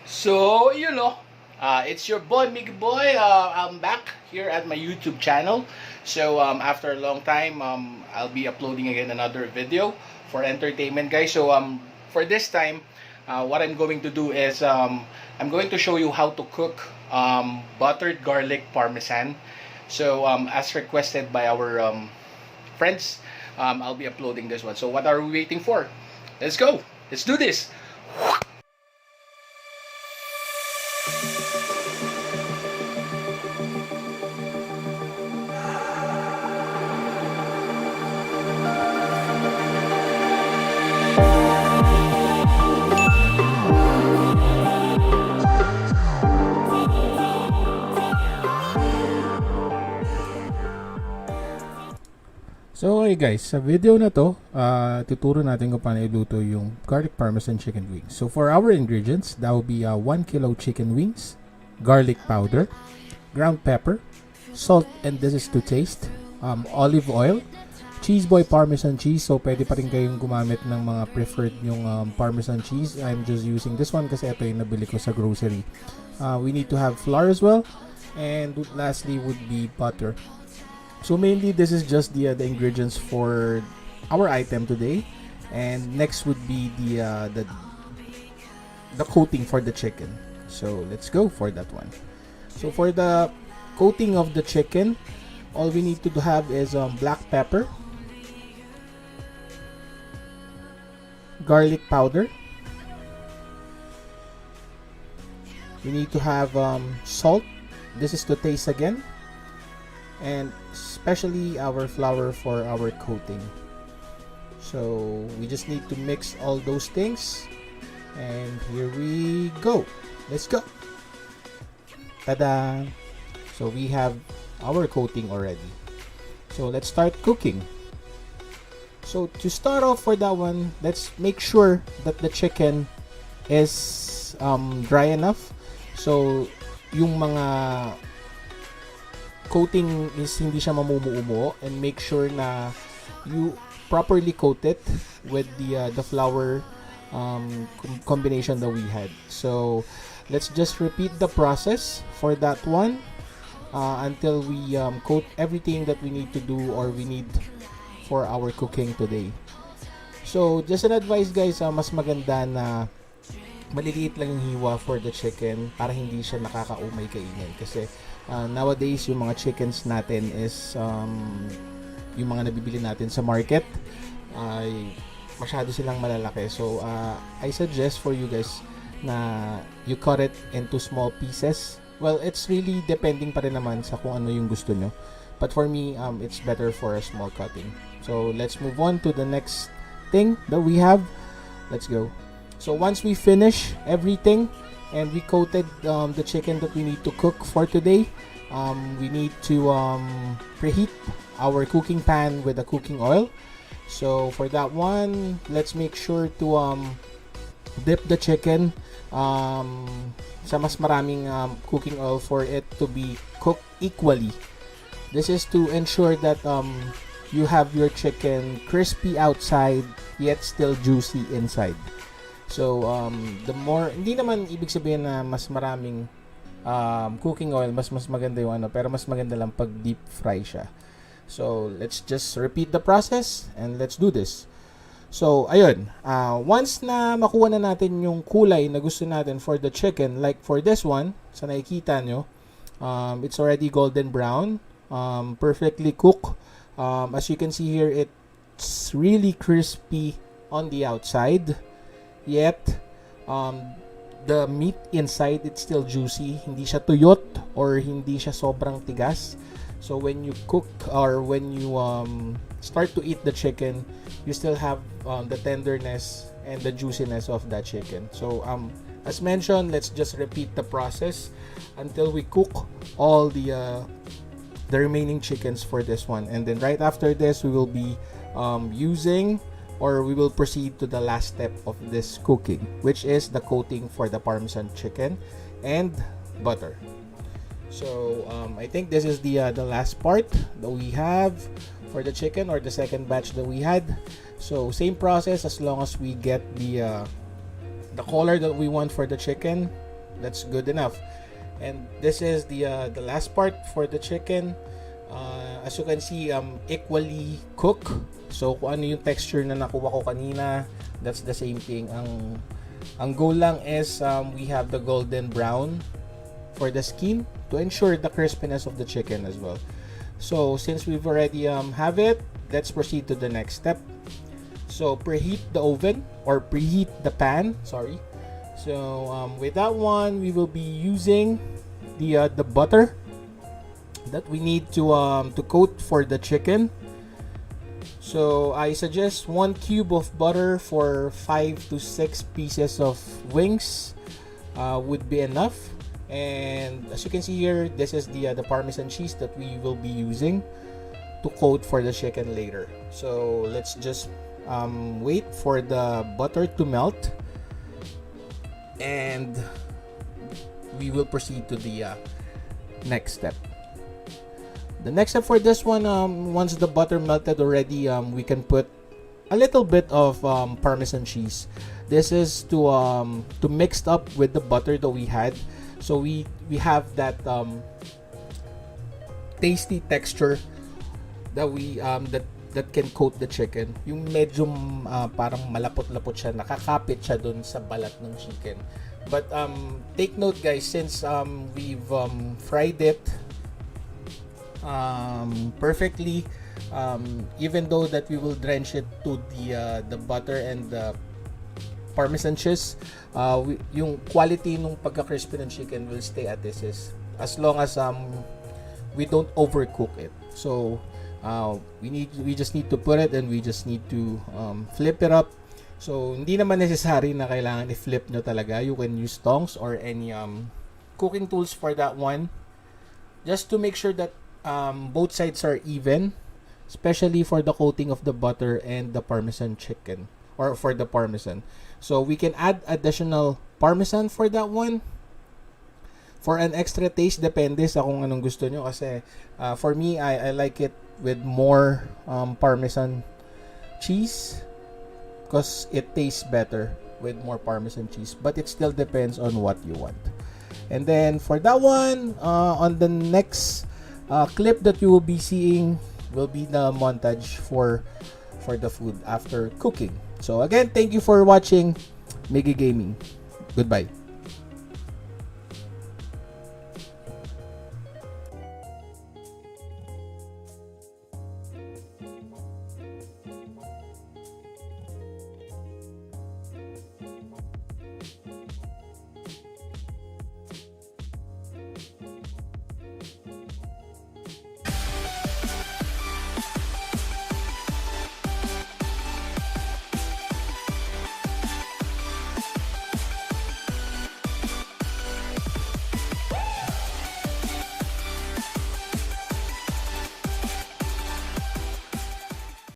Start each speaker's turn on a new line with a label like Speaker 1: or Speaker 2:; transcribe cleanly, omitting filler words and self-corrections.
Speaker 1: So, it's your boy, Miggy Boy. I'm back here at my YouTube channel. So, after a long time, I'll be uploading again another video for entertainment, guys. So, for this time, what I'm going to do is I'm going to show you how to cook buttered garlic parmesan. So, as requested by our friends, I'll be uploading this one. So, what are we waiting for? Let's go. Let's do this.
Speaker 2: So okay guys, sa video na to, tuturo natin kung paano iluto yung garlic parmesan chicken wings. So for our ingredients, that will be 1 kilo chicken wings, garlic powder, ground pepper, salt and this is to taste, olive oil, cheese boy parmesan cheese. So pwede pa rin kayong gumamit ng mga preferred yung parmesan cheese. I'm just using this one kasi ito yung nabili ko sa grocery. We need to have flour as well, and lastly would be butter. So mainly this is just the ingredients for our item today, and next would be the coating for the chicken. So let's go for that one. So for the coating of the chicken, all we need to have is black pepper, garlic powder. We need to have salt. This is to taste again, and especially our flour for our coating. So we just need to mix all those things, and here we go. Let's go. Tada! So we have our coating already. So let's start cooking. So to start off for that one, let's make sure that the chicken is dry enough. So yung mga coating is hindi siya mamumuo, and make sure na you properly coat it with the flour combination that we had. So let's just repeat the process for that one until we coat everything that we need to do or we need for our cooking today. So just an advice guys, mas maganda na maliliit lang yung hiwa for the chicken para hindi siya nakakaumay kainin, kasi nowadays yung mga chickens natin is yung mga nabibili natin sa market ay masyado silang malalaki. So I suggest for you guys na you cut it into small pieces. Well, it's really depending pa rin naman sa kung ano yung gusto nyo, but for me it's better for a small cutting. So let's move on to the next thing that we have. Let's go. So once we finish everything and we coated the chicken that we need to cook for today, we need to preheat our cooking pan with the cooking oil. So for that one, let's make sure to dip the chicken sa mas maraming cooking oil for it to be cooked equally. This is to ensure that you have your chicken crispy outside yet still juicy inside. So the more, hindi naman ibig sabihin na mas maraming cooking oil mas maganda yung ano, pero mas maganda lang pag deep fry siya. So let's just repeat the process and let's do this. So ayun, once na makuha na natin yung kulay na gusto natin for the chicken, like for this one, sa nakikita nyo, it's already golden brown, perfectly cooked. As you can see here, it's really crispy on the outside, yet the meat inside, it's still juicy. Hindi siya tuyot or hindi siya sobrang tigas. So when you cook or when you start to eat the chicken, you still have the tenderness and the juiciness of that chicken. So as mentioned, let's just repeat the process until we cook all the remaining chickens for this one, and then right after this we will be using, or we will proceed to the last step of this cooking, which is the coating for the parmesan chicken and butter. So I think this is the last part that we have for the chicken, or the second batch that we had. So same process, as long as we get the color that we want for the chicken, that's good enough. And this is the last part for the chicken. As you can see, equally cook. So kung ano yung texture na nakuha ko kanina, that's the same thing. Ang goal lang is we have the golden brown for the skin to ensure the crispiness of the chicken as well. So since we've already have it, let's proceed to the next step. So preheat the oven or preheat the pan, sorry. So with that one, we will be using the butter that we need to coat for the chicken. So I suggest 1 cube of butter for 5 to 6 pieces of wings would be enough. And as you can see here, this is the Parmesan cheese that we will be using to coat for the chicken later. So let's just wait for the butter to melt, and we will proceed to the next step. The next step for this one, once the butter melted already, we can put a little bit of Parmesan cheese. This is to mix up with the butter that we had, so we have that tasty texture that we that can coat the chicken. Yung medyo parang malapot-lapot siya, nakakapit siya dun sa balat ng chicken. But take note guys, since we've fried it perfectly, even though that we will drench it to the butter and the Parmesan cheese, yung quality ng pagka-crispy ng chicken will stay at this, is as long as we don't overcook it. So we just need to put it, and we just need to flip it up. So hindi naman necessary na kailangan i-flip nyo talaga. You can use tongs or any cooking tools for that one, just to make sure that both sides are even, especially for the coating of the butter and the Parmesan chicken, or for the Parmesan. So we can add additional Parmesan for that one for an extra taste. Depende sa kung anong gusto nyo, kasi for me, I like it with more Parmesan cheese because it tastes better with more Parmesan cheese, but it still depends on what you want. And then for that one, on the next clip that you will be seeing will be the montage for the food after cooking. So again, thank you for watching Miggy Gaming. Goodbye.